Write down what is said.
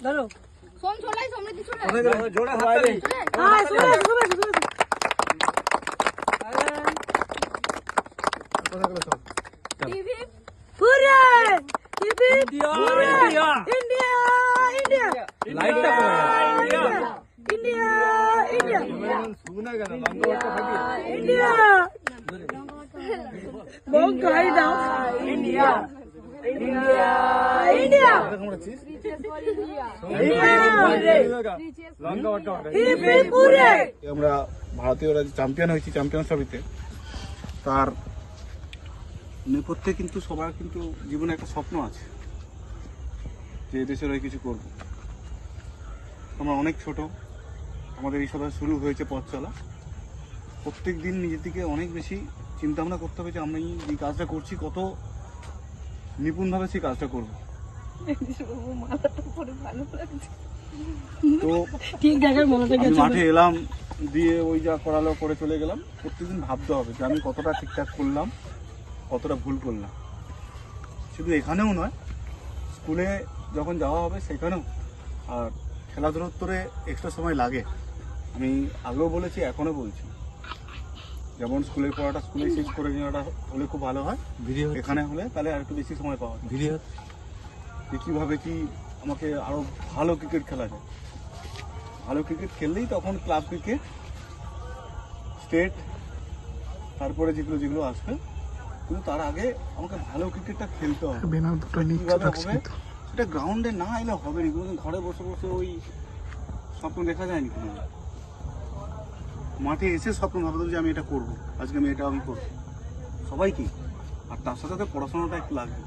ধরো সোম চলাই সমৃদ্ধি চলে জোড়া হাততালি হ্যাঁ চলে চলে টিভি পুরে টিভি ইন্ডিয়া ইন্ডিয়া ইন্ডিয়া লাইটটা কোথায় ইন্ডিয়া ইন্ডিয়া ইন্ডিয়া শুনা কেন লঙ্কা থাকে ইন্ডিয়া বল গাই দাও ইন্ডিয়া ইন্ডিয়া ইন্ডিয়া লঙ্কা টিভি পুরে আমরা ভারতীয়রা চ্যাম্পিয়ন হয়েছি চ্যাম্পিয়ন্স ট্রফিতে তার নেপথ্যে কিন্তু সবার কিন্তু জীবনে একটা স্বপ্ন আছে যে দেশের হয়ে কিছু করব। আমরা অনেক ছোট, আমাদের এই সবাই শুরু হয়েছে পথ চলা। প্রত্যেক দিন নিজের দিকে অনেক বেশি চিন্তা ভাবনা করতে হবে যে আমরা এই কাজটা করছি কত নিপুণভাবে সেই কাজটা করব। তো ঠিক দেখার মনে থেকে আমি মাঠে এলাম, দিয়ে ওই যা করালো করে চলে গেলাম। প্রত্যেকদিন ভাবতে হবে যে আমি কতটা ঠিকঠাক করলাম, কতটা ভুল করলাম। শুধু এখানেও নয়, স্কুলে যখন যাওয়া হবে সেখানেও। আর খেলাধুলোর তোরে এক্সট্রা সময় লাগে, আমি আগেও বলেছি এখনও বলছি। যেমন স্কুলের পড়াটা স্কুলে শেষ করে নেওয়াটা হলে খুব ভালো হয়, এখানে হলে তাহলে আর একটু বেশি সময় পাওয়া যায়। কীভাবে কি আমাকে আরও ভালো ক্রিকেট খেলা যায়। ভালো ক্রিকেট খেললেই তখন ক্লাব ক্রিকেট, স্টেট, তারপরে যেগুলো যেগুলো আসবে। কিন্তু তার আগে আমাকে ভালো ক্রিকেটটা খেলতে হবে। কীভাবে হবে সেটা গ্রাউন্ডে না এলে হবে না। কোনো ঘরে বসে বসে ওই স্বপ্ন দেখা যায়নি কোনো। মাঠে এসে স্বপ্ন ভাবতে যে আমি এটা করবো, আজকে আমি এটা করবো সবাইকে। আর তার সাথে পড়াশোনাটা একটু লাগবে।